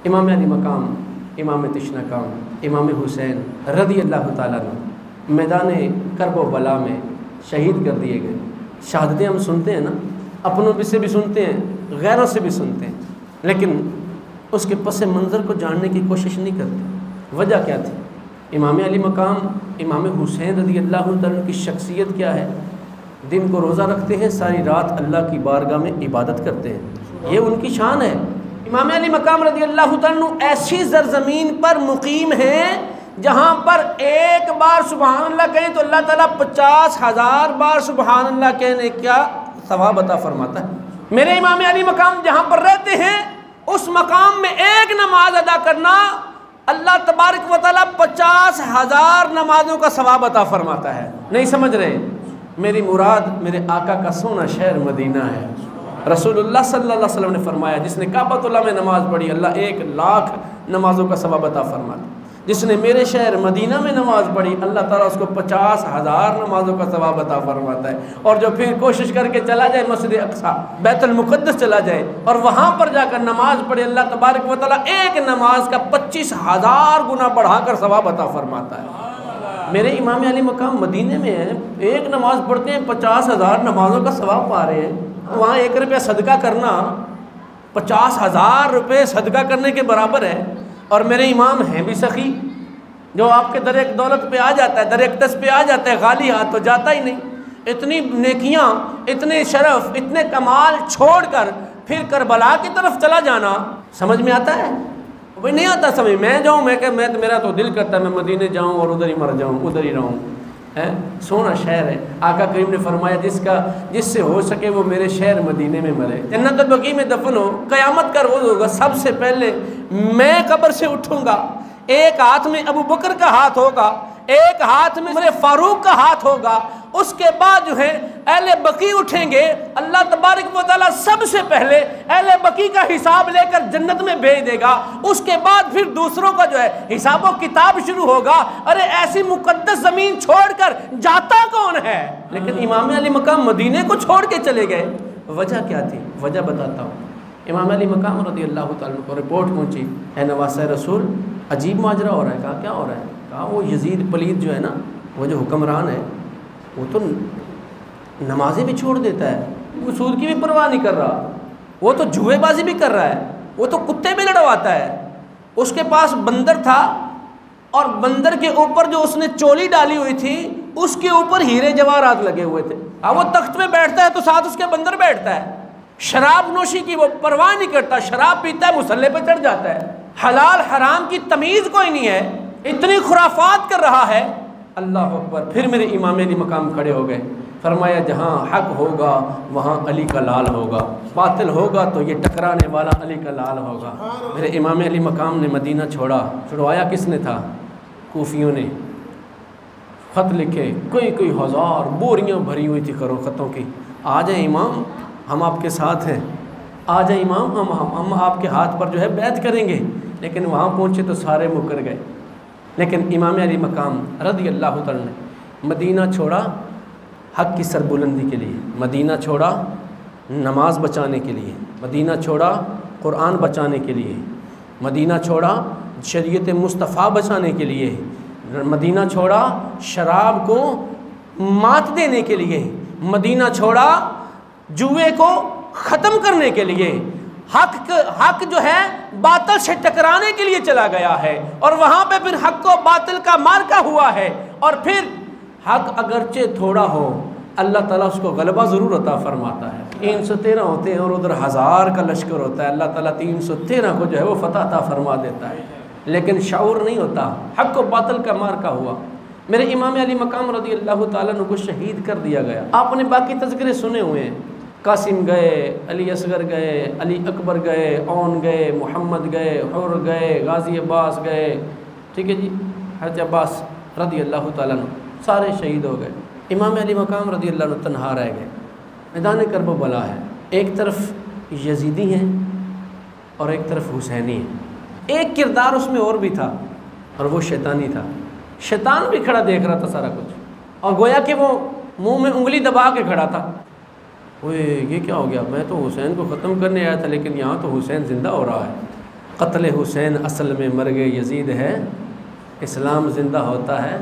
امام علی مقام، امام تشنکام، امام حسین رضی اللہ تعالیٰ عنہ میدان کرب و بلا میں شہید کر دیے گئے۔ شہادتیں ہم سنتے ہیں نا، اپنوں سے بھی سنتے ہیں، غیروں سے بھی سنتے ہیں، لیکن اس کے پس منظر کو جاننے کی کوشش نہیں کرتے۔ وجہ کیا تھی؟ امام علی مقام، امام حسین رضی اللہ تعالیٰ کی شخصیت کیا ہے؟ دن کو روزہ رکھتے ہیں، ساری رات اللہ کی بارگاہ میں عبادت کرتے ہیں، یہ ان کی شان ہے۔ امام علی مقام رضی اللہ تعالیٰ ایسی زرزمین پر مقیم ہیں جہاں پر ایک بار سبحان اللہ کہیں تو اللہ تعالیٰ 50,000 بار سبحان اللہ کہنے کا ثواب عطا فرماتا ہے۔ میرے امام علی مقام جہاں پر رہتے ہیں اس مقام میں ایک نماز ادا کرنا اللہ تبارک و تعالیٰ 50,000 نمازوں کا ثواب عطا فرماتا ہے۔ نہیں سمجھ رہے؟ میری مراد میرے آقا کا سونا شہر مدینہ ہے۔ رسول اللہ صلی اللہ علیہ وسلم نے فرمایا جس نے کعبۃ اللہ میں نماز پڑھی اللہ 1,00,000 نمازوں کا ثواب عطا فرماتا ہے۔ جس نے میرے شہر مدینہ میں نماز پڑھی اللہ تعالیٰ اس کو 50,000 نمازوں کا ثواب عطا فرماتا ہے۔ اور جو پھر کوشش کر کے چلا جائے مسجد اقصیٰ بیت المقدس چلا جائے اور وہاں پر جا کر نماز پڑھے اللہ تبارک و تعالیٰ ایک نماز کا 25,000 گنا بڑھا کر ثواب عطا فرماتا ہے۔ میرے امام علی مقام مدینے میں ہیں، ایک نماز پڑھتے ہیں 50,000 نمازوں کا ثواب پا رہے ہیں۔ وہاں 1 روپیہ صدقہ کرنا 50,000 روپے صدقہ کرنے کے برابر ہے۔ اور میرے امام ہیں بھی سخی، جو آپ کے در دولت پہ آ جاتا ہے، در اقدس پہ آ جاتا ہے، خالی ہاتھ تو جاتا ہی نہیں۔ اتنی نیکیاں، اتنے شرف، اتنے کمال چھوڑ کر پھر کربلا کی طرف چلا جانا سمجھ میں آتا ہے؟ بھائی نہیں آتا سمجھ۔ میں جاؤں میں میرا تو دل کرتا ہے میں مدینے جاؤں اور ادھر ہی مر جاؤں، ادھر ہی رہوں۔ سونا شہر ہے۔ آقا کریم نے فرمایا جس سے ہو سکے وہ میرے شہر مدینے میں مرے، جنت البقیع میں دفن ہو۔ قیامت کا روز ہوگا، سب سے پہلے میں قبر سے اٹھوں گا، ایک ہاتھ میں ابو بکر کا ہاتھ ہوگا، ایک ہاتھ میں عمر فاروق کا ہاتھ ہوگا، اس کے بعد جو ہے اہل بقیع اٹھیں گے۔ اللہ تبارک و تعالیٰ سب سے پہلے اہل بقیع کا حساب لے کر جنت میں بھیج دے گا، اس کے بعد پھر دوسروں کا جو ہے حساب و کتاب شروع ہوگا۔ ارے ایسی مقدس زمین چھوڑ کر جاتا کون ہے؟ لیکن امام علی مقام مدینے کو چھوڑ کے چلے گئے۔ وجہ کیا تھی؟ وجہ بتاتا ہوں۔ امام علی مقام رضی اللہ تعالیٰ کو رپورٹ پہنچی، اے نواسہ رسول عجیب ماجرا ہو رہا ہے۔ کہا کیا ہو رہا ہے؟ کہا وہ یزید پلید جو ہے نا، وہ جو حکمران ہے وہ تو نمازیں بھی چھوڑ دیتا ہے، وہ سود کی بھی پرواہ نہیں کر رہا، وہ تو جوئے بازی بھی کر رہا ہے، وہ تو کتے بھی لڑواتا ہے۔ اس کے پاس بندر تھا اور بندر کے اوپر جو اس نے چولی ڈالی ہوئی تھی اس کے اوپر ہیرے جواہرات لگے ہوئے تھے۔ اب وہ تخت میں بیٹھتا ہے تو ساتھ اس کے بندر بیٹھتا ہے۔ شراب نوشی کی وہ پرواہ نہیں کرتا، شراب پیتا ہے مصلے پہ چڑھ جاتا ہے۔ حلال حرام کی تمیز کوئی نہیں ہے، اتنی خرافات کر رہا ہے۔ اللہ اکبر۔ پھر میرے امام علی مقام کھڑے ہو گئے، فرمایا جہاں حق ہوگا وہاں علی کا لال ہوگا، باطل ہوگا تو یہ ٹکرانے والا علی کا لال ہوگا۔ میرے امام علی مقام نے مدینہ چھڑوایا کس نے تھا؟ کوفیوں نے خط لکھے، کوئی ہزار بوریاں بھری ہوئی تھی خطوں کی۔ آ جائیں امام ہم آپ کے ساتھ ہیں، آ جائیں امام ہم آپ کے ہاتھ پر جو ہے بیعت کریں گے۔ لیکن وہاں پہنچے تو سارے مکر گئے۔ لیکن امام علی مقام رضی اللہ تعالیٰ نے مدینہ چھوڑا حق کی سربلندی کے لیے، مدینہ چھوڑا نماز بچانے کے لیے، مدینہ چھوڑا قرآن بچانے کے لیے، مدینہ چھوڑا شریعت مصطفیٰ بچانے کے لیے، مدینہ چھوڑا شراب کو مات دینے کے لیے، مدینہ چھوڑا جوئے کو ختم کرنے کے لیے، حق جو ہے باطل سے ٹکرانے کے لیے چلا گیا ہے۔ اور وہاں پہ پھر حق و باطل کا مارکا ہوا ہے، اور پھر حق اگرچہ تھوڑا ہو اللہ تعالیٰ اس کو غلبہ ضرور عطا فرماتا ہے۔ 313 ہوتے ہیں اور ادھر 1000 کا لشکر ہوتا ہے، اللہ تعالیٰ 313 کو جو ہے وہ فتح عطا فرما دیتا ہے، لیکن شعور نہیں ہوتا۔ حق و باطل کا مارکا ہوا۔ میرے امام علی مقام رضی اللہ تعالیٰ عنہ کو شہید کر دیا گیا۔ آپ نے باقی تذکرے سنے ہوئے ہیں، قاسم گئے، علی اصغر گئے، علی اکبر گئے، اون گئے، محمد گئے، حر گئے، غازی عباس گئے، ٹھیک ہے جی، حضرت عباس رضی اللہ تعالیٰ عنہ سارے شہید ہو گئے۔ امام علی مقام رضی اللہ عنہ تنہا رہ گئے۔ میدان کرب و بلا ہے، ایک طرف یزیدی ہیں اور ایک طرف حسینی ہیں۔ ایک کردار اس میں اور بھی تھا اور وہ شیطانی تھا۔ شیطان بھی کھڑا دیکھ رہا تھا سارا کچھ، اور گویا کہ وہ منہ میں انگلی دبا کے کھڑا تھا۔ اوئے یہ کیا ہو گیا؟ میں تو حسین کو ختم کرنے آیا تھا لیکن یہاں تو حسین زندہ ہو رہا ہے۔ قتل حسین اصل میں مرگ یزید ہے، اسلام زندہ ہوتا ہے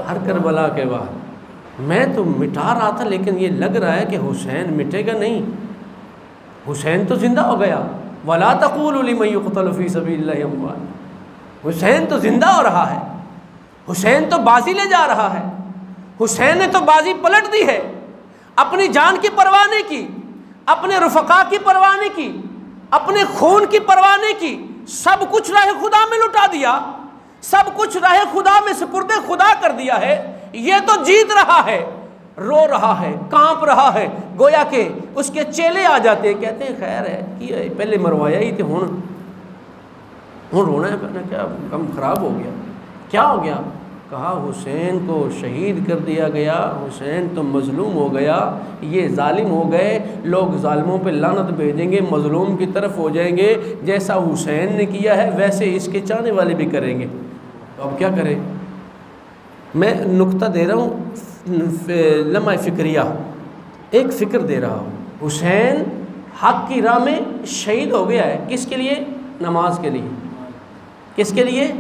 ہر کربلا کے بعد۔ میں تو مٹا رہا تھا لیکن یہ لگ رہا ہے کہ حسین مٹے گا نہیں، حسین تو زندہ ہو گیا۔ وَلَا تَقُولُوا لِمَن يُقْتَلُ فِي سَبِيلِ اللَّهِ أَمْوَاتٌ، حسین تو زندہ ہو رہا ہے، حسین تو بازی لے جا رہا ہے، حسین نے تو بازی پلٹ دی ہے، اپنی جان کی پرواہ نہیں کی، اپنے رفقا کی پرواہ نہیں کی، اپنے خون کی پرواہ نہیں کی، سب کچھ راہ خدا میں لٹا دیا، سب کچھ راہ خدا میں سپرد خدا کر دیا ہے۔ یہ تو جیت رہا ہے، رو رہا ہے، کانپ رہا ہے، گویا کہ اس کے چیلے آ جاتے ہیں، کہتے ہیں خیر ہے کیا ہے، پہلے مروایا ہی تھے، ہوں رونا ہے، پہلے کیا کم خراب ہو گیا، کیا ہو گیا؟ کہا حسین کو شہید کر دیا گیا، حسین تو مظلوم ہو گیا، یہ ظالم ہو گئے، لوگ ظالموں پہ لعنت بھیجیں گے، مظلوم کی طرف ہو جائیں گے، جیسا حسین نے کیا ہے ویسے اس کے چاہنے والے بھی کریں گے، تو اب کیا کریں؟ میں نکتہ دے رہا ہوں، لمحہ فکریہ، ایک فکر دے رہا ہوں۔ حسین حق کی راہ میں شہید ہو گیا ہے، کس کے لیے؟ نماز کے لیے، کس کے لیے؟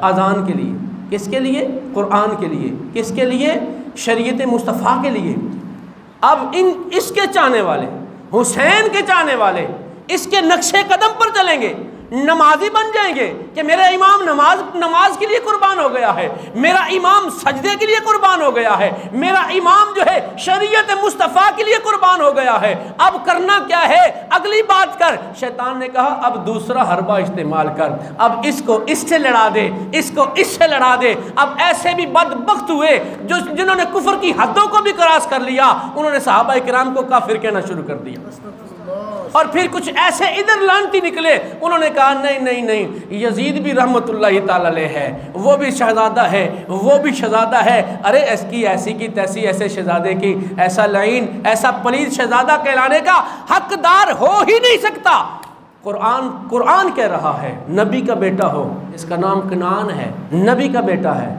اذان کے لیے، کس کے لیے؟ قرآن کے لیے، کس کے لیے؟ شریعت مصطفیٰ کے لیے۔ اب اس کے چاہنے والے، حسین کے چاہنے والے اس کے نقش قدم پر چلیں گے، نمازی بن جائیں گے کہ میرا امام نماز کے لیے قربان ہو گیا ہے، میرا امام سجدے کے لیے قربان ہو گیا ہے، میرا امام جو ہے شریعت مصطفیٰ کے لیے قربان ہو گیا ہے۔ اب کرنا کیا ہے؟ اگلی بات کر، شیطان نے کہا اب دوسرا حربہ استعمال کر، اب اس کو اس سے لڑا دے، اس کو اس سے لڑا دے۔ اب ایسے بھی بدبخت ہوئے جنہوں نے کفر کی حدوں کو بھی کراس کر لیا، انہوں نے صحابہ کرام کو کافر کہنا شروع کر دیا، اور پھر کچھ ایسے ادھر لانتی نکلے، انہوں نے کہا نہیں یزید بھی رحمت اللہ تعالی علیہ ہے، وہ بھی شہزادہ ہے، وہ بھی شہزادہ ہے۔ ارے اس کی ایسی کی تیسی، ایسے شہزادے کی ایسا لعین، ایسا پلید شہزادہ کہلانے کا حقدار ہو ہی نہیں سکتا۔ قرآن کہہ رہا ہے نبی کا بیٹا ہو، اس کا نام کنعان ہے، نبی کا بیٹا ہے۔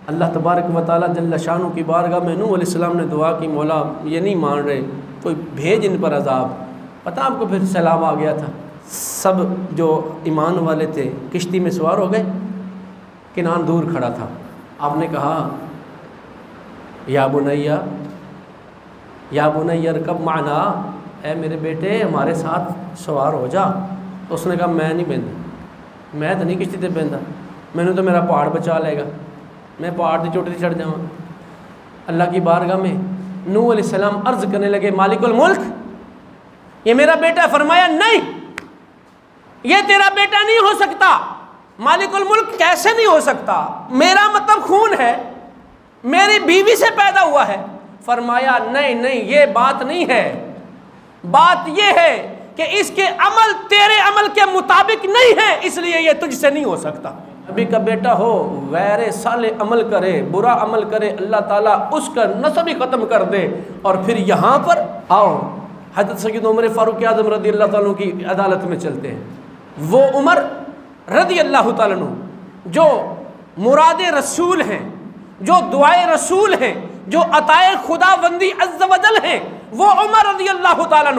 اللہ تبارک و تعالیٰ جل شانہ کی بارگاہ میں نوح علیہ السلام نے دعا کی، مولا یہ نہیں مان رہے، کوئی بھیج ان پر عذاب۔ پتہ آپ کو پھر سیلاب آ گیا تھا، سب جو ایمان والے تھے کشتی میں سوار ہو گئے، کنعان دور کھڑا تھا۔ آپ نے کہا یا بنی ارکب معنا، اے میرے بیٹے ہمارے ساتھ سوار ہو جا۔ تو اس نے کہا میں نہیں بہندا، میں تو نہیں کشتی تے بہندا، میں نے تو میرا پہاڑ بچا لے گا، میں پہاڑ کی چوٹی تے چڑھ جاؤں۔ اللہ کی بارگاہ میں نوح علیہ السلام عرض کرنے لگے مالک الملک یہ میرا بیٹا، فرمایا نہیں یہ تیرا بیٹا نہیں ہو سکتا۔ مالک الملک کیسے نہیں ہو سکتا؟ میرا مطلب خون ہے، میری بیوی سے پیدا ہوا ہے۔ فرمایا نہیں یہ بات نہیں ہے، بات یہ ہے کہ اس کے عمل تیرے عمل کے مطابق نہیں ہے، اس لیے یہ تجھ سے نہیں ہو سکتا۔ نبی کا بیٹا ہو، غیر صالح عمل کرے، برا عمل کرے، اللہ تعالیٰ اس کا نسب ہی ختم کر دے۔ اور پھر یہاں پر آؤ حضرت سید عمر فاروق اعظم رضی اللہ تعالیٰ کی عدالت میں چلتے ہیں۔ وہ عمر رضی اللہ تعالیٰ جو مراد رسول ہیں، جو دعائے رسول ہیں، جو عطائے خدا بندی عز و جل ہیں، وہ عمر رضی اللہ تعالیٰ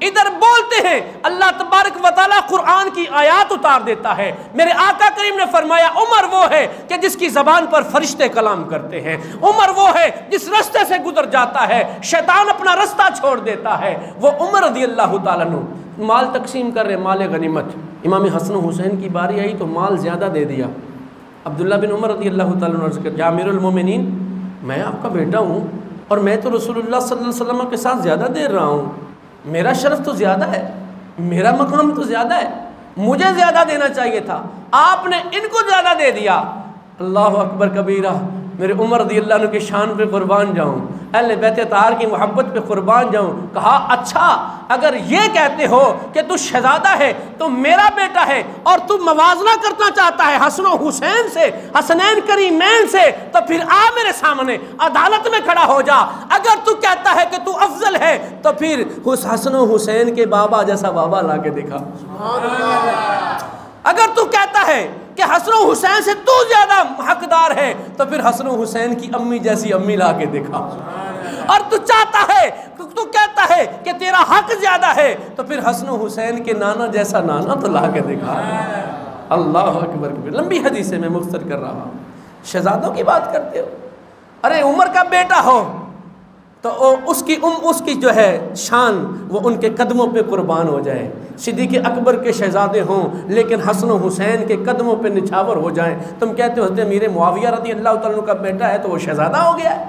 ادھر بولتے ہیں، اللہ تبارک و تعالیٰ قرآن کی آیات اتار دیتا ہے۔ میرے آقا کریم نے فرمایا عمر وہ ہے کہ جس کی زبان پر فرشتے کلام کرتے ہیں، عمر وہ ہے جس رستے سے گزر جاتا ہے شیطان اپنا رستہ چھوڑ دیتا ہے۔ وہ عمر رضی اللہ تعالیٰ مال تقسیم کر رہے، مال غنیمت۔ امام حسن و حسین کی باری آئی تو مال زیادہ دے دیا۔ عبداللہ بن عمر رضی اللہ تعالیٰ عنہ عرض کر، یا امیر المومنین میں آپ کا بیٹا ہوں اور میں تو رسول اللہ صلی اللہ علیہ وسلم کے ساتھ زیادہ دیر رہا ہوں، میرا شرف تو زیادہ ہے، میرا مقام تو زیادہ ہے، مجھے زیادہ دینا چاہیے تھا، آپ نے ان کو زیادہ دے دیا۔ اللہ اکبر کبیرہ، میرے عمر رضی اللہ عنہ کی شان پہ قربان جاؤں، اہل بیت اطہار کی محبت پہ قربان جاؤں۔ کہا اچھا اگر یہ کہتے ہو کہ تو شہزادہ ہے، تو میرا بیٹا ہے، اور تو موازنہ کرنا چاہتا ہے حسن و حسین سے، حسنین کریمین سے، تو پھر آ میرے سامنے عدالت میں کھڑا ہو جا۔ اگر تو کہتا ہے کہ تو افضل ہے، تو پھر حسن و حسین کے بابا جیسا بابا لا کے دکھا۔ اگر تو کہتا ہے کہ حسن و حسین سے تو زیادہ حقدار ہے، تو پھر حسن و حسین کی امی جیسی امی لا کے دکھا۔ اور تو چاہتا ہے، تو کہتا ہے کہ تیرا حق زیادہ ہے، تو پھر حسن و حسین کے نانا جیسا نانا تو لا کے دکھا۔ اللہ اکبر کبیر. لمبی حدیث ہے، میں مختصر کر رہا ہوں. شہزادوں کی بات کرتے ہو. ارے عمر کا بیٹا ہو تو اس کی جو ہے شان وہ ان کے قدموں پہ قربان ہو جائے. صدیق اکبر کے شہزادے ہوں لیکن حسن و حسین کے قدموں پہ نچھاور ہو جائیں. تم کہتے ہو حضرت امیر معاویہ رضی اللہ تعالیٰ عنہ کا بیٹا ہے تو وہ شہزادہ ہو گیا ہے.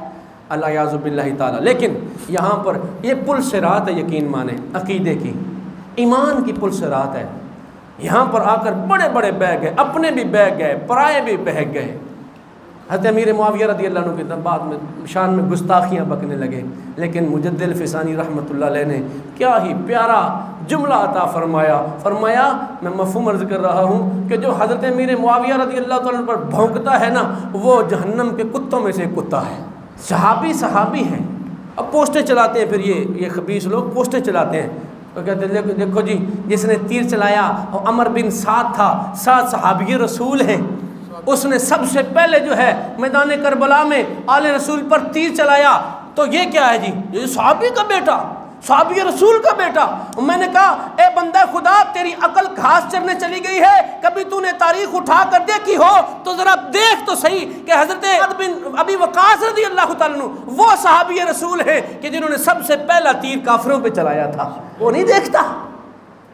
اللہ یعوذ باللہ تعالیٰ. لیکن یہاں پر یہ پل صراط ہے، یقین مانیں عقیدے کی، ایمان کی پل صراط ہے. یہاں پر آ کر بڑے بڑے بہہ گئے، اپنے بھی بہہ گئے، پرائے بھی بہہ گئے. حضرت امیر معاویہ رضی اللہ عنہ کے بعد میں شان میں گستاخیاں بکنے لگے. لیکن مجدد الفسانی رحمۃ اللہ علیہ نے کیا ہی پیارا جملہ عطا فرمایا میں مفہوم عرض کر رہا ہوں کہ جو حضرت امیر معاویہ رضی اللہ تعالیٰ عنہ پر بھونکتا ہے نا وہ جہنم کے کتوں میں سے ایک کتا ہے. صحابی ہیں. اب پوسٹیں چلاتے ہیں، پھر یہ خبیث لوگ پوسٹیں چلاتے ہیں تو کہتے ہیں دیکھو جی جس نے تیر چلایا وہ عمر بن سعد تھا، سعد صحابی رسول ہیں، اس نے سب سے پہلے جو ہے میدان کربلا میں آل رسول پر تیر چلایا. تو یہ کیا ہے جی؟ یہ صحابی کا بیٹا، صحابی رسول کا بیٹا. میں نے کہا اے بندہ خدا، تیری عقل گھاس چرنے چلی گئی ہے؟ کبھی تو نے تاریخ اٹھا کر دیکھی ہو تو ذرا دیکھ تو صحیح کہ حضرت سعد بن ابی وقاص رضی اللہ تعالیٰ عنہ وہ صحابی رسول ہیں کہ جنہوں نے سب سے پہلا تیر کافروں پہ چلایا تھا. وہ نہیں دیکھتا.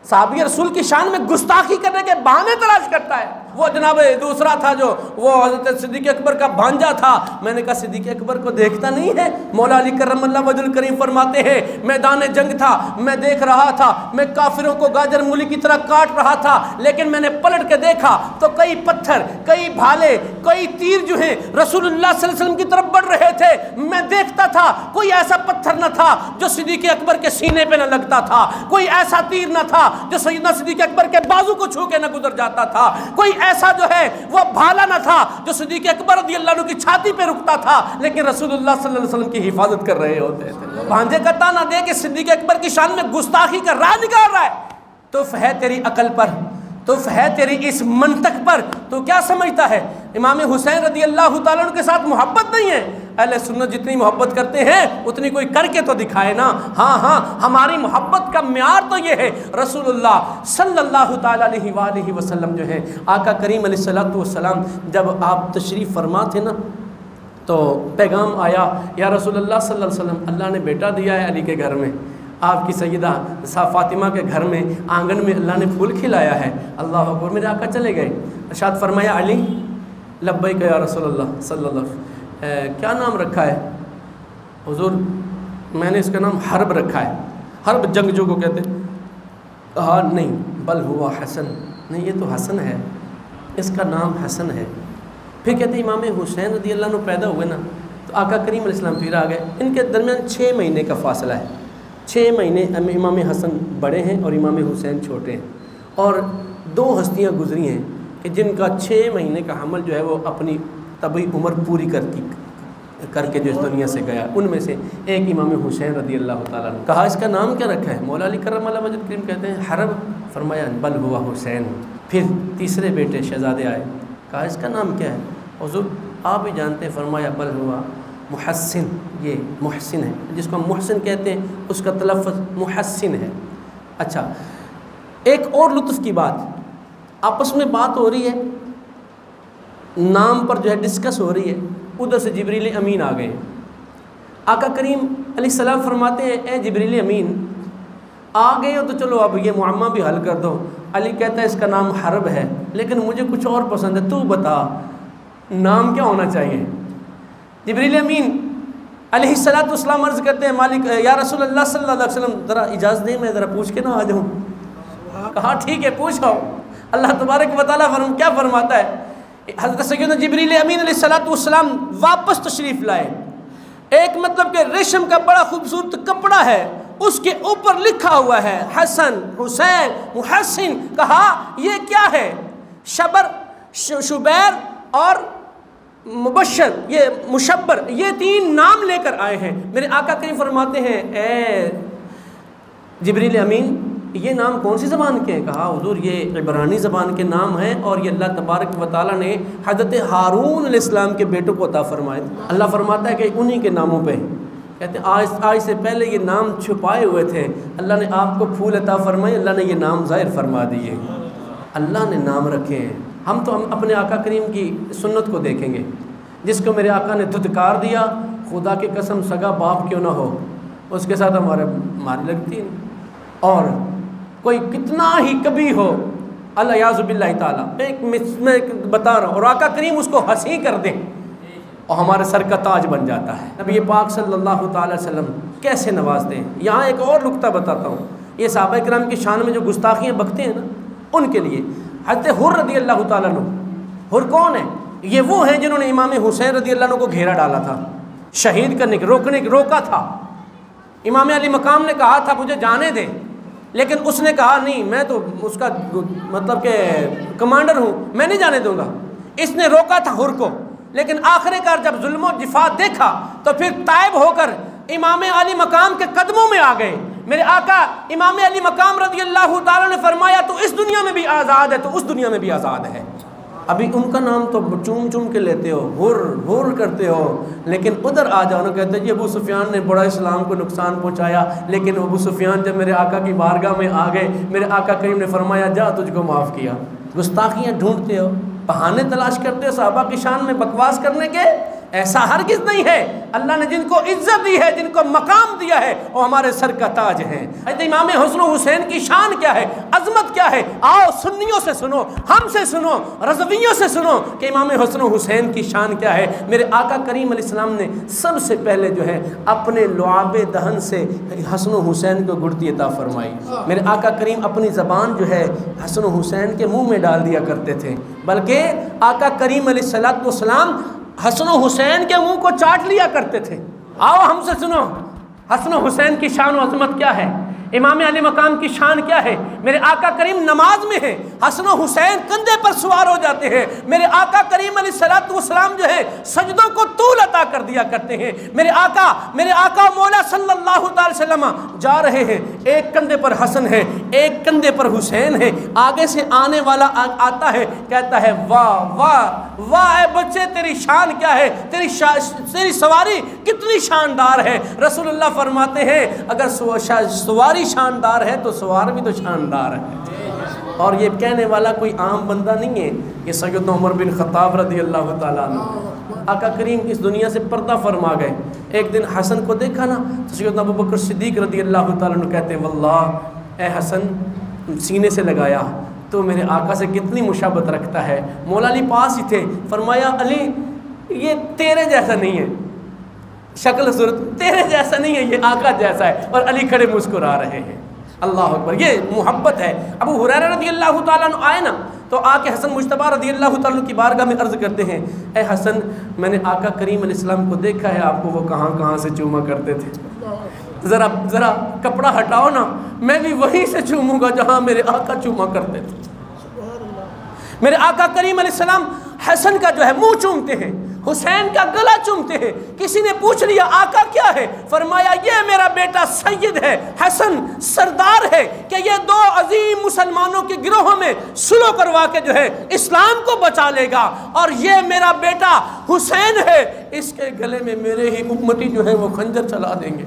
صحابی رسول کی شان میں گستاخی کرنے کے بہانے تلاش کرتا ہے. وہ جناب دوسرا تھا جو وہ حضرت صدیق اکبر کا بھانجا تھا. میں نے کہا صدیق اکبر کو دیکھتا نہیں ہے؟ مولا علی کرم اللہ وجہ الکریم فرماتے ہیں میدان جنگ تھا، میں دیکھ رہا تھا، میں کافروں کو گاجر مولی کی طرح کاٹ رہا تھا، لیکن میں نے پلٹ کے دیکھا تو کئی پتھر، کئی بھالے، کئی تیر جو ہیں رسول اللہ صلی اللہ علیہ وسلم کی طرف بڑھ رہے تھے. میں دیکھتا تھا کوئی ایسا پتھر نہ تھا جو صدیق اکبر کے سینے پہ نہ لگتا تھا، کوئی ایسا تیر نہ تھا جو سیدنا صدیق اکبر کے بازو کو چھو کے نہ گزر جاتا تھا، کوئی ایسا جو ہے وہ بھالا نہ تھا جو صدیق اکبر رضی اللہ عنہ کی چھاتی پہ رکتا تھا، لیکن رسول اللہ صلی اللہ علیہ وسلم کی حفاظت کر رہے ہوتے تھے. بھانجے کا تانا دے کے صدیق اکبر کی شان میں گستاخی کا راہ نکال رہا ہے. تف ہے تیری عقل پر، تف ہے تیری اس منطق پر. تو کیا سمجھتا ہے امام حسین رضی اللہ تعالیٰ عنہ کے ساتھ محبت نہیں ہے؟ اہل سنت جتنی محبت کرتے ہیں اتنی کوئی کر کے تو دکھائے نا. ہاں ہماری محبت کا معیار تو یہ ہے رسول اللہ صلی اللہ تعالیٰ علیہ وآلہ وسلم جو ہے آقا کریم علیہ الصلوۃ والسلام جب آپ تشریف فرما تھے نا تو پیغام آیا یا رسول اللہ صلی اللہ علیہ وسلم اللہ نے بیٹا دیا ہے علی کے گھر میں، آپ کی سیدہ فاطمہ کے گھر میں آنگن میں اللہ نے پھول کھلایا ہے. اللہ اکبر. میرے آقا چلے گئے، ارشاد فرمایا علی لبیک یا رسول اللہ صلی اللہ علیہ وسلم. کیا نام رکھا ہے؟ حضور میں نے اس کا نام حرب رکھا ہے. حرب جنگجو کو کہتے. کہا نہیں بل ہوا حسن، نہیں یہ تو حسن ہے، اس کا نام حسن ہے. پھر کہتے امام حسین رضی اللہ عنہ پیدا ہوئے نا تو آقا کریم علیہ السلام پھر آ گئے. ان کے درمیان 6 مہینے کا فاصلہ ہے. 6 مہینے امام حسن بڑے ہیں اور امام حسین چھوٹے ہیں. اور 2 ہستیاں گزری ہیں کہ جن کا 6 مہینے کا حمل جو ہے وہ اپنی طبعی عمر پوری کر کے جو اس دنیا سے گیا. ان میں سے ایک امام حسین رضی اللہ تعالیٰ عنہ. کہا اس کا نام کیا رکھا ہے؟ مولا علی کرم اللہ وجہ الکریم کہتے ہیں حرب. فرمایا بل ہوا حسین. پھر تیسرے بیٹے شہزادے آئے. کہا اس کا نام کیا ہے؟ حضور آپ ہی جانتے ہیں. فرمایا بل ہوا محسن. یہ محسن ہے، جس کو ہم محسن کہتے ہیں اس کا تلفظ محسن ہے. اچھا ایک اور لطف کی بات، آپس میں بات ہو رہی ہے، نام پر جو ہے ڈسکس ہو رہی ہے، ادھر سے جبریل امین آ گئے ہیں. آقا کریم علیہ السلام فرماتے ہیں اے جبریل امین آ گئے ہو تو چلو اب یہ معمہ بھی حل کر دو. علی کہتا ہے اس کا نام حرب ہے لیکن مجھے کچھ اور پسند ہے، تو بتا نام کیا ہونا چاہیے؟ جبریل امین علیہ السلام عرض کرتے ہیں مالک یا رسول اللہ صلی اللہ علیہ وسلم ذرا اجازت دیں میں ذرا پوچھ کے نہ آ جاؤں. کہا ٹھیک ہے پوچھو. اللہ تبارک و تعالیٰ کیا فرماتا ہے؟ حضرت سیدنا جبریل امین علیہ السلام واپس تشریف لائے. ایک مطلب کہ ریشم کا بڑا خوبصورت کپڑا ہے، اس کے اوپر لکھا ہوا ہے حسن حسین محسن. کہا یہ کیا ہے؟ شبیر اور مبشر، یہ مشبر، یہ 3 نام لے کر آئے ہیں. میرے آقا کریم فرماتے ہیں اے جبریل امین یہ نام کون سی زبان کے ہیں؟ کہا حضور یہ عبرانی زبان کے نام ہیں اور یہ اللہ تبارک و تعالیٰ نے حضرت ہارون علیہ السلام کے بیٹوں کو عطا فرمائے. اللہ فرماتا ہے کہ انہی کے ناموں پہ کہتے ہیں آج سے پہلے یہ نام چھپائے ہوئے تھے، اللہ نے آپ کو پھول عطا فرمائے، اللہ نے یہ نام ظاہر فرما دیے. اللہ نے نام رکھے ہیں. ہم اپنے آقا کریم کی سنت کو دیکھیں گے. جس کو میرے آقا نے دھتکار دیا، خدا کی قسم سگا باپ کیوں نہ ہو، اس کے ساتھ ہماری لگتی نہیں. اور کوئی کتنا ہی کبھی ہو، اللہ یعوذ باللہ تعالیٰ، میں بتا رہا ہوں، اور آقا کریم اس کو ہنسی کر دیں اور ہمارے سر کا تاج بن جاتا ہے. نبی پاک صلی اللہ تعالی وسلم کیسے نوازتے ہیں. یہاں ایک اور نکتہ بتاتا ہوں. یہ صحابہ کرام کی شان میں جو گستاخیاں بکتے ہیں نا، ان کے لیے حضرت حر رضی اللہ تعالیٰ عنہ. حر کون ہے؟ یہ وہ ہیں جنہوں نے امام حسین رضی اللہ عنہ کو گھیرا ڈالا تھا، شہید کرنے کے روکا تھا. امام علی مقام نے کہا تھا مجھے جانے دے، لیکن اس نے کہا نہیں، میں تو اس کا مطلب کہ کمانڈر ہوں، میں نہیں جانے دوں گا. اس نے روکا تھا حر کو، لیکن آخر کار جب ظلم و جفا دیکھا تو پھر تائب ہو کر امام علی مقام کے قدموں میں آ گئے. میرے آقا امام علی مقام رضی اللہ تعالیٰ نے فرمایا تو اس دنیا میں بھی آزاد ہے، تو اس دنیا میں بھی آزاد ہے. ابھی ان کا نام تو چوم چوم کے لیتے ہو، ہر کرتے ہو، لیکن ادھر آ جاؤ نا، کہتے ہیں جی ابو سفیان نے بڑا اسلام کو نقصان پہنچایا، لیکن ابو سفیان جب میرے آقا کی بارگاہ میں آ گئے، میرے آقا کریم نے فرمایا جا تجھ کو معاف کیا. گستاخیاں ڈھونڈتے ہو، بہانے تلاش کرتے ہو صحابہ کی شان میں بکواس کرنے کے. ایسا ہرگز نہیں ہے. اللہ نے جن کو عزت دی ہے، جن کو مقام دیا ہے، وہ ہمارے سر کا تاج ہیں. امام حسن و حسین کی شان کیا ہے، عظمت کیا ہے؟ آؤ سنیوں سے سنو، ہم سے سنو، رضویوں سے سنو کہ امام حسن و حسین کی شان کیا ہے. میرے آقا کریم علیہ السلام نے سب سے پہلے جو ہے اپنے لعاب دہن سے حسن و حسین کو گڑتی عطا فرمائی. میرے آقا کریم اپنی زبان جو ہے حسن و حسین کے منہ میں ڈال دیا کرتے تھے، بلکہ آقا کریم علیہ السلام حسن و حسین کے منہ کو چاٹ لیا کرتے تھے. آؤ ہم سے سنو حسن و حسین کی شان و عظمت کیا ہے، امام علی مقام کی شان کیا ہے. میرے آقا کریم نماز میں ہیں، حسن و حسین کندھے پر سوار ہو جاتے ہیں. میرے آقا کریم علیہ السلام جو ہے سجدوں کو طول عطا کر دیا کرتے ہیں. میرے آقا مولا صلی اللہ تعالی وسلم جا رہے ہیں، ایک کندھے پر حسن ہے، ایک کندھے پر حسین ہے. آگے سے آنے والا آتا ہے، کہتا ہے واہ واہ واہ اے بچے تیری شان کیا ہے، تیری سواری کتنی شاندار ہے. رسول اللہ فرماتے ہیں اگر سواری شاندار ہے تو سوار بھی تو شاندار ہے. اور یہ کہنے والا کوئی عام بندہ نہیں ہے، یہ سیدنا عمر بن خطاب رضی اللہ تعالیٰ عنہ. آقا کریم اس دنیا سے پردہ فرما گئے. ایک دن حسن کو دیکھا نا تو سیدنا ابو بکر صدیق رضی اللہ تعالیٰ عنہ کہتے ہیں واللہ اے حسن سینے سے لگایا تو میرے آقا سے کتنی مشابہت رکھتا ہے. مولا علی پاس ہی تھے، فرمایا علی یہ تیرے جیسا نہیں ہے، شکل صورت تیرے جیسا نہیں ہے، یہ آقا جیسا ہے. اور علی کھڑے مسکرا رہے ہیں. اللہ اکبر، یہ محبت ہے. ابو ہریرہ رضی اللہ تعالیٰ عنہ آئے نا تو آ کے حسن مجتبیٰ رضی اللہ تعالیٰ عنہ کی بارگاہ میں عرض کرتے ہیں اے حسن میں نے آقا کریم علیہ السلام کو دیکھا ہے، آپ کو وہ کہاں کہاں سے چوما کرتے تھے. ذرا کپڑا ہٹاؤ نا، میں بھی وہیں سے چوموں گا جہاں میرے آقا چوما کرتے تھے. میرے آقا کریم علیہ السلام حسن کا جو ہے منہ چومتے ہیں، حسین کا گلا چومتے ہیں. کسی نے پوچھ لیا آقا کیا ہے، فرمایا یہ میرا بیٹا سید ہے، حسن سردار ہے کہ یہ دو عظیم مسلمانوں کے گروہوں میں سلو کروا کے جو ہے اسلام کو بچا لے گا، اور یہ میرا بیٹا حسین ہے، اس کے گلے میں میرے ہی امتی جو ہے وہ خنجر چلا دیں گے.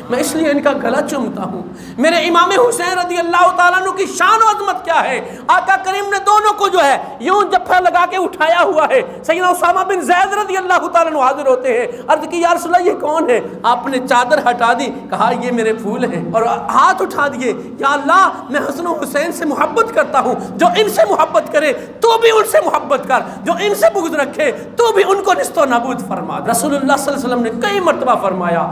میں اس لیے ان کا گلا چومتا ہوں. میرے امام حسین رضی اللہ تعالیٰ عنہ کی شان و عظمت کیا ہے. آقا کریم نے دونوں کو جو ہے یوں جپھا لگا کے اٹھایا ہوا ہے. سیدنا اسامہ بن زید رضی اللہ تعالیٰ عنہ حاضر ہوتے ہیں، عرض کی یا رسول اللہ یہ کون ہے؟ آپ نے چادر ہٹا دی، کہا یہ میرے پھول ہیں، اور ہاتھ اٹھا دیے، یا اللہ میں حسن و حسین سے محبت کرتا ہوں، جو ان سے محبت کرے تو بھی ان سے محبت کر، جو ان سے بغض رکھے تو بھی ان کو نست و نابود فرما. رسول اللہ صلی اللہ علیہ وسلم نے کئی مرتبہ فرمایا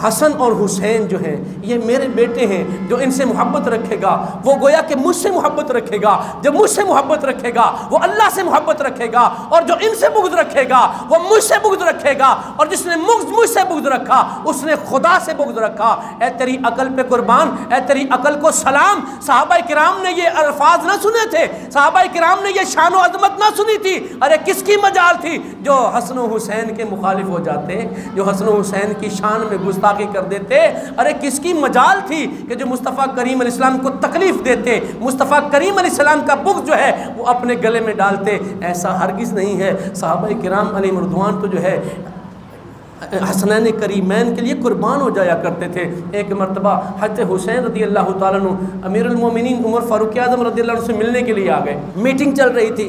حسن اور حسین جو ہیں یہ میرے بیٹے ہیں، جو ان سے محبت رکھے گا وہ گویا کہ مجھ سے محبت رکھے گا، جو مجھ سے محبت رکھے گا وہ اللہ سے محبت رکھے گا، اور جو ان سے بغض رکھے گا وہ مجھ سے بغض رکھے گا، اور جس نے مجھ سے بغض رکھا اس نے خدا سے بغض رکھا. اے تیری عقل پہ قربان، اے تیری عقل کو سلام. صحابہ کرام نے یہ الفاظ نہ سنے تھے، صحابہ کرام نے یہ شان و عظمت نہ سنی تھی. ارے کس کی مجال تھی جو حسن و حسین کے مخالف ہو جاتے، جو حسن و حسین کی شان میں گستاخی کر دیتے. ارے کس کی مجال تھی کہ جو مصطفیٰ کریم علیہ السلام کو تکلیف دیتے، مصطفیٰ کریم علیہ السلام کا بغض جو ہے وہ اپنے گلے میں ڈالتے. ایسا ہرگز نہیں ہے. صحابہ کرام علیہ رضوان تو جو ہے حسنین کریمین کے لیے قربان ہو جایا کرتے تھے۔ ایک مرتبہ حضرت حسین رضی اللہ تعالیٰ عنہ امیر المومنین عمر فاروق اعظم رضی اللہ عنہ سے ملنے کے لیے آ گئے۔ میٹنگ چل رہی تھی،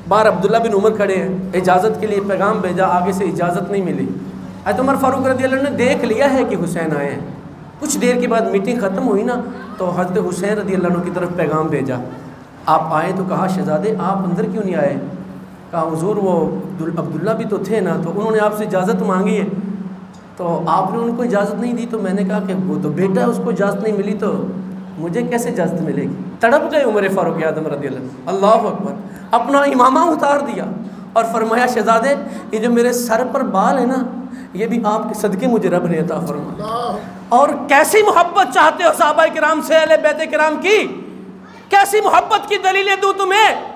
باہر عبداللہ بن عمر کھڑے ہیں، اجازت کے لیے پیغام بھیجا، آگے سے اجازت نہیں ملی۔ حضرت عمر فاروق رضی اللہ عنہ نے دیکھ لیا ہے کہ حسین آئے ہیں۔ کچھ دیر کے بعد میٹنگ ختم ہوئی نا، تو حضرت حسین رضی اللہ عنہ کی طرف پیغام بھیجا، آپ آئے؟ تو کہا شہزادے آپ اندر کیوں نہیں آئے؟ کہا حضور وہ عبداللہ بھی تو تھے نا، تو انہوں نے آپ سے اجازت مانگی ہے، تو آپ نے ان کو اجازت نہیں دی۔ تو میں نے کہا کہ وہ تو بیٹا ہے، اس کو اجازت نہیں ملی تو مجھے کیسے اجازت ملے گی؟ تڑپ گئے عمر فاروق اعظم رضی اللہ عنہ، اللہ اکبر، اپنا امامہ اتار دیا اور فرمایا شہزادے یہ جو میرے سر پر بال ہے نا، یہ بھی آپ کے صدقے مجھے رب نے عطا فرمایا۔ اور کیسی محبت چاہتے ہو صحابہ کرام سے، اہل بیت کرام کی، کیسی محبت کی دلیلیں دوں تمہیں؟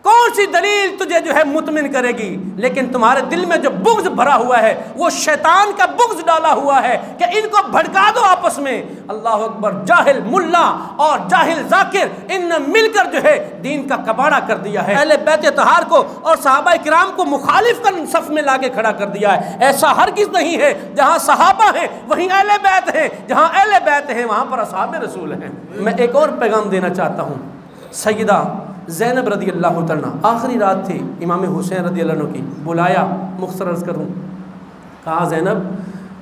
کون سی دلیل تجھے جو ہے مطمئن کرے گی؟ لیکن تمہارے دل میں جو بغض بھرا ہوا ہے، وہ شیطان کا بغض ڈالا ہوا ہے کہ ان کو بھڑکا دو آپس میں۔ اللہ اکبر، جاہل ملا اور جاہل ذاکر ان نے مل کر جو ہے دین کا کباڑہ کر دیا ہے، اہل بیت طہار کو اور صحابہ کرام کو مخالف کر صف میں لا کے کھڑا کر دیا ہے۔ ایسا ہرگز نہیں ہے، جہاں صحابہ ہیں وہیں اہل بیت ہیں، جہاں اہل بیت ہیں وہاں پر اصحاب رسول ہیں۔ میں ایک اور پیغام دینا چاہتا ہوں، سیدہ زینب رضی اللہ تعالیٰ، آخری رات تھی امام حسین رضی اللہ عنہ کی، بلایا، مختصر عرض کروں، کہا زینب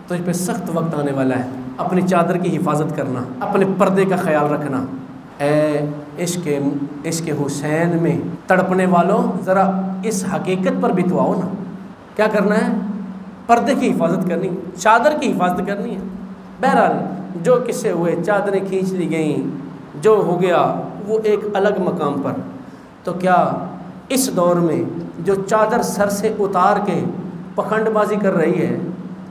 تجھ پہ سخت وقت آنے والا ہے، اپنی چادر کی حفاظت کرنا، اپنے پردے کا خیال رکھنا۔ اے عشق حسین میں تڑپنے والوں، ذرا اس حقیقت پر بھی تو آؤ نا، کیا کرنا ہے؟ پردے کی حفاظت کرنی، چادر کی حفاظت کرنی ہے۔ بہرحال جو قصے ہوئے، چادریں کھینچ لی گئیں، جو ہو گیا وہ ایک الگ مقام پر۔ تو کیا اس دور میں جو چادر سر سے اتار کے پکھنڈ بازی کر رہی ہے،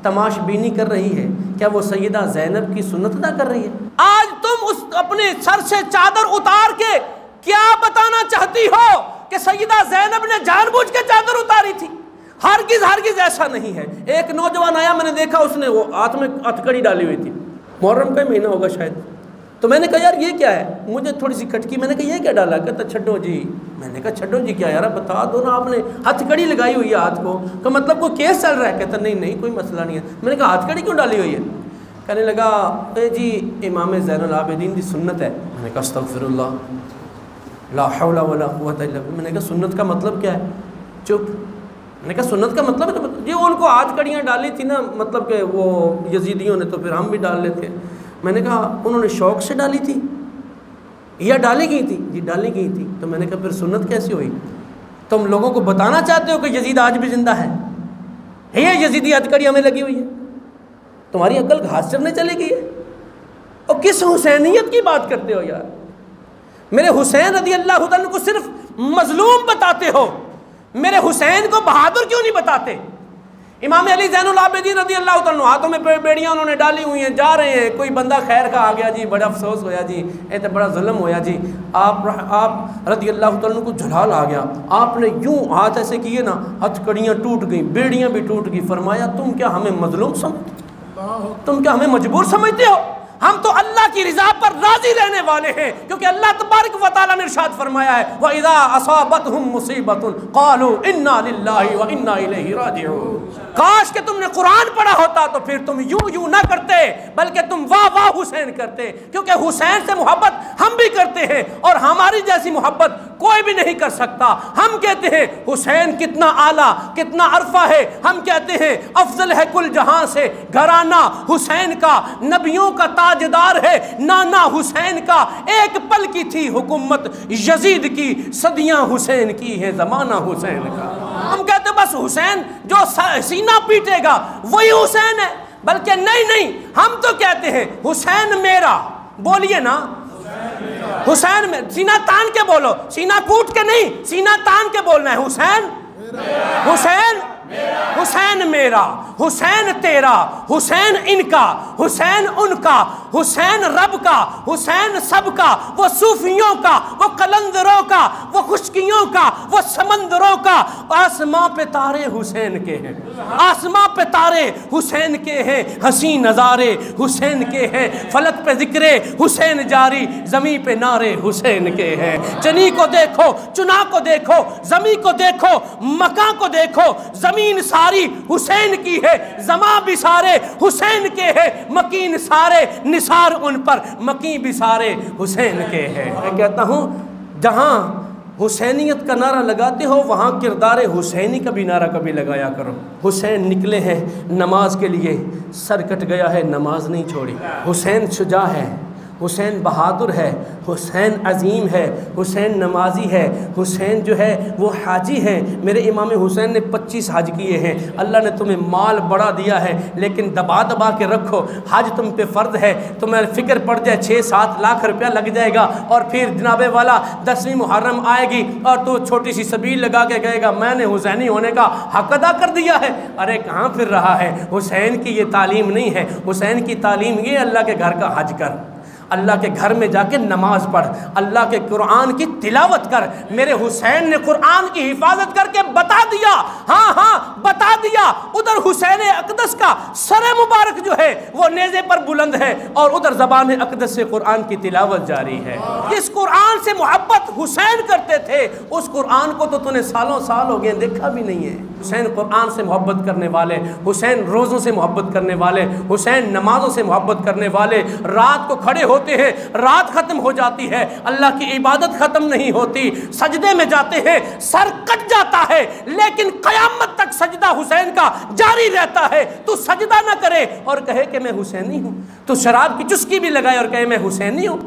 تماش بینی کر رہی ہے، کیا وہ سیدہ زینب کی سنت ادا کر رہی ہے؟ آج تم اس اپنے سر سے چادر اتار کے کیا بتانا چاہتی ہو کہ سیدہ زینب نے جان بوجھ کے چادر اتاری تھی؟ ہرگز ایسا نہیں ہے۔ ایک نوجوان آیا، میں نے دیکھا اس نے وہ ہاتھ میں ہتھکڑی ڈالی ہوئی تھی، محرم کا مہینہ ہوگا شاید، تو میں نے کہا یار یہ کیا ہے؟ مجھے تھوڑی سی کھٹکی، میں نے کہا یہ کیا ڈالا؟ کہتا چھڈو جی۔ میں نے کہا چھڈو جی کیا یار، بتا دو نا، آپ نے ہتھ کڑی لگائی ہوئی ہے ہاتھ کو، کہ مطلب کوئی کیس چل رہا ہے؟ کہتا نہیں کوئی مسئلہ نہیں ہے۔ میں نے کہا ہتھ کڑی کیوں ڈالی ہوئی ہے؟ کہنے لگا اے جی امام زین العابدین کی سنت ہے۔ میں نے کہا استغفر اللہ، لا حول ولا قوت الا باللہ۔ میں نے کہا سنت کا مطلب کیا ہے؟ چپ۔ میں نے کہا سنت کا مطلب ہے جی ان کو ہاتھ کڑیاں ڈالی تھی نا، مطلب کہ وہ یزیدیوں نے، تو پھر ہم بھی ڈال لیتے۔ میں نے کہا انہوں نے شوق سے ڈالی تھی یا ڈالی گئی تھی؟ جی ڈالی گئی تھی۔ تو میں نے کہا پھر سنت کیسی ہوئی؟ تم لوگوں کو بتانا چاہتے ہو کہ یزید آج بھی زندہ ہے؟ یہ یزیدی ہتھکڑی ہمیں لگی ہوئی ہے؟ تمہاری عقل گھاس چرنے چلی گئی ہے؟ اور کس حسینیت کی بات کرتے ہو یار؟ میرے حسین رضی اللہ عنہ کو صرف مظلوم بتاتے ہو، میرے حسین کو بہادر کیوں نہیں بتاتے؟ امام علی زین العابدین رضی اللہ عنہ ہاتھوں میں بیڑیاں انہوں نے ڈالی ہوئی ہیں، جا رہے ہیں، کوئی بندہ خیر کا آ گیا جی، بڑا افسوس ہویا جی، اے تو بڑا ظلم ہویا جی، آپ رضی اللہ عنہ کو جھلال آ گیا، آپ نے یوں ہاتھ ایسے کیے نا، ہتھ کڑیاں ٹوٹ گئیں، بیڑیاں بھی ٹوٹ گئی۔ فرمایا تم کیا ہمیں مظلوم سمجھتے ہو؟ تم کیا ہمیں مجبور سمجھتے ہو؟ ہم تو اللہ کی رضا پر راضی رہنے والے ہیں، کیونکہ اللہ تبارک و تعالیٰ نے ارشاد فرمایا ہے وَإِذَا أَصَابَتْهُمْ مُصِيبَةٌ قَالُوا إِنَّا لِلَّهِ وَإِنَّا إِلَيْهِ رَاجِعُونَ۔ کاش کہ تم نے قرآن پڑھا ہوتا تو پھر تم یوں نہ کرتے، بلکہ تم واہ واہ حسین کرتے، کیونکہ حسین سے محبت ہم بھی کرتے ہیں اور ہماری جیسی محبت کوئی بھی نہیں کر سکتا۔ ہم کہتے ہیں حسین کتنا اعلیٰ، کتنا عرفہ ہے، ہم کہتے ہیں افضل ہے کل جہاں سے گھرانہ حسین کا، نبیوں کا تاجدار ہے نانا حسین کا، ایک پل کی تھی حکومت یزید کی، صدیاں حسین کی ہے زمانہ حسین کا۔ ہم کہتے ہیں بس حسین جو سینہ پیٹے گا وہی حسین ہے، بلکہ نہیں، ہم تو کہتے ہیں حسین میرا، بولیے نا حسین میں، سینہ تان کے بولو، سینہ کوٹ کے نہیں، سینہ تان کے بولنا ہے، حسین حسین میرا، حسین تیرا، حسین ان کا، حسین ان کا، حسین رب کا، حسین سب کا، وہ صوفیوں کا، وہ قلندروں کا، وہ خشکیوں دریاؤں کا، وہ سمندروں کا، آسماں پہ تارے حسین کے ہیں، آسماں پہ تارے حسین کے ہیں، حسین نظارے حسین کے ہیں، فلک پہ ذکر حسین جاری، زمین پہ نعرے حسین کے ہیں۔ چنی کو دیکھو، چنا کو دیکھو، زمین کو دیکھو، مکان کو دیکھو، زمین ساری حسین کی ہے، زماں بھی سارے حسین کے ہیں، مکین سارے نثار ان پر، مکین بھی سارے حسین کے ہیں۔ میں کہتا ہوں جہاں حسینیت کا نعرہ لگاتے ہو وہاں کردار حسینی کا بھی نعرہ کبھی لگایا کرو۔ حسین نکلے ہیں نماز کے لیے، سر کٹ گیا ہے نماز نہیں چھوڑی۔ حسین شجاع ہے، حسین بہادر ہے، حسین عظیم ہے، حسین نمازی ہے، حسین جو ہے وہ حاجی ہیں۔ میرے امام حسین نے 25 حج کیے ہیں۔ اللہ نے تمہیں مال بڑا دیا ہے لیکن دبا دبا کے رکھو، حج تم پہ فرض ہے، تمہیں فکر پڑ جائے 6-7 لاکھ روپیہ لگ جائے گا اور پھر جناب والا 10ویں محرم آئے گی اور تو چھوٹی سی سبیل لگا کے کہے گا میں نے حسینی ہونے کا حق ادا کر دیا ہے۔ ارے کہاں پھر رہا ہے؟ حسین کی یہ تعلیم نہیں ہے، حسین کی تعلیم یہ اللہ کے گھر کا حج کر، اللہ کے گھر میں جا کے نماز پڑھ، اللہ کے قرآن کی تلاوت کر۔ میرے حسین نے قرآن کی حفاظت کر کے بتا دیا، ہاں بتا دیا، ادھر حسین اقدس کا سر مبارک جو ہے وہ نیزے پر بلند ہے اور ادھر زبان اقدس سے قرآن کی تلاوت جاری ہے۔ جس قرآن سے محبت حسین کرتے تھے اس قرآن کو تو نے سالوں سال ہو گئے دیکھا بھی نہیں ہے۔ حسین قرآن سے محبت کرنے والے، حسین روزوں سے محبت کرنے والے، حسین نمازوں سے محبت کرنے والے، رات کو کھڑے ہوتے ہیں، رات ختم ہو جاتی ہے، اللہ کی عبادت ختم نہیں ہوتی، سجدے میں جاتے ہیں، سر کٹ جاتا ہے لیکن قیامت تک سجدہ حسین کا جاری رہتا ہے۔ تو سجدہ نہ کرے اور کہے کہ میں حسینی ہوں، تو شراب کی چسکی بھی لگائے اور کہے میں حسینی ہوں،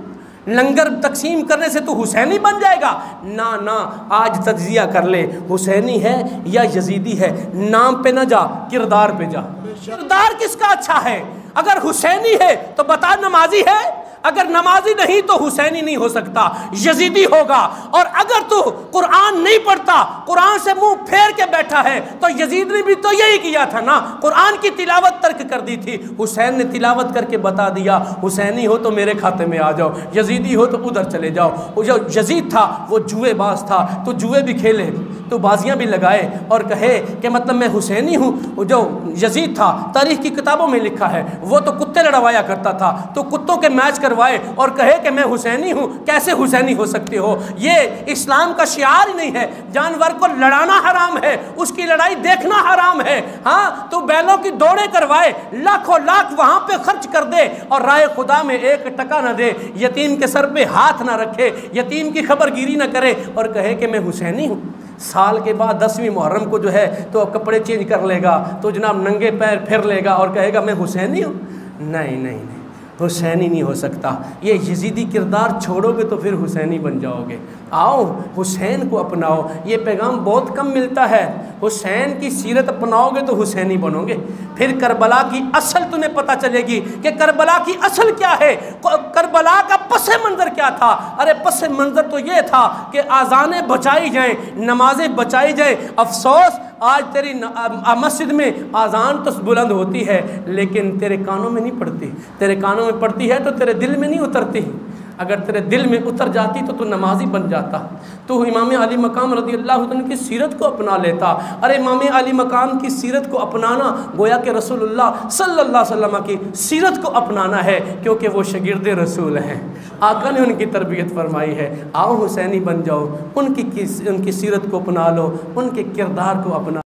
لنگر تقسیم کرنے سے تو حسینی بن جائے گا؟ نہ، آج تجزیہ کر لے، حسینی ہے یا یزیدی ہے، نام پہ نہ جا، کردار پہ جا۔ کردار کس کا اچھا ہے؟ اگر حسینی ہے تو بتا نمازی ہے، اگر نمازی نہیں تو حسینی نہیں ہو سکتا، یزیدی ہوگا۔ اور اگر تو قرآن نہیں پڑھتا، قرآن سے منہ پھیر کے بیٹھا ہے تو یزید نے بھی تو یہی کیا تھا نا، قرآن کی تلاوت ترک کر دی تھی۔ حسین نے تلاوت کر کے بتا دیا حسینی ہو تو میرے کھاتے میں آ جاؤ، یزیدی ہو تو ادھر چلے جاؤ۔ وہ جو یزید تھا وہ جوئے باز تھا، تو جوئے بھی کھیلے، تو بازیاں بھی لگائے اور کہے کہ مطلب میں حسینی ہوں۔ وہ جو یزید تھا تاریخ کی کتابوں میں لکھا ہے وہ تو کتے لڑوایا کرتا تھا، تو کتوں کے میچ کروائے اور کہے کہ میں حسینی ہوں۔ کیسے حسینی ہو سکتے ہو؟ یہ اسلام کا شعار ہی نہیں ہے۔ جانور کو لڑانا حرام ہے، اس کی لڑائی دیکھنا حرام ہے۔ ہاں تو بیلوں کی دوڑیں کروائے، لاکھوں لاکھ وہاں پہ خرچ کر دے اور رائے خدا میں 1 ٹکا نہ دے، یتیم کے سر پہ ہاتھ نہ رکھے، یتیم کی خبر گیری نہ کرے اور کہے کہ میں حسینی ہوں۔ سال کے بعد 10ویں محرم کو جو ہے تو کپڑے چینج کر لے گا، تو جناب ننگے پیر پھر لے گا اور کہے گا میں حسینی ہوں۔ نہیں، حسینی نہیں ہو سکتا۔ یہ یزیدی کردار چھوڑو گے تو پھر حسینی بن جاؤ گے۔ آؤ حسین کو اپناؤ، یہ پیغام بہت کم ملتا ہے۔ حسین کی سیرت اپناؤ گے تو حسینی بنو گے، پھر کربلا کی اصل تمہیں پتہ چلے گی کہ کربلا کی اصل کیا ہے، کربلا کا پس منظر کیا تھا۔ ارے پس منظر تو یہ تھا کہ آذانیں بچائی جائیں، نمازیں بچائی جائیں۔ افسوس آج تیری مسجد میں آذان تو بلند ہوتی ہے لیکن تیرے کانوں میں نہیں پڑتی، تیرے کانوں میں پڑتی ہے تو تیرے دل میں نہیں اترتی۔ اگر تیرے دل میں اتر جاتی تو نمازی بن جاتا، تو امام علی مقام رضی اللہ عنہ کی سیرت کو اپنا لیتا۔ ارے امام علی مقام کی سیرت کو اپنانا گویا کہ رسول اللہ صلی اللہ علیہ وسلم کی سیرت کو اپنانا ہے، کیونکہ وہ شاگرد رسول ہیں، آقا نے ان کی تربیت فرمائی ہے۔ آؤ حسینی بن جاؤ، ان کی سیرت کو اپنا لو، ان کے کردار کو اپنا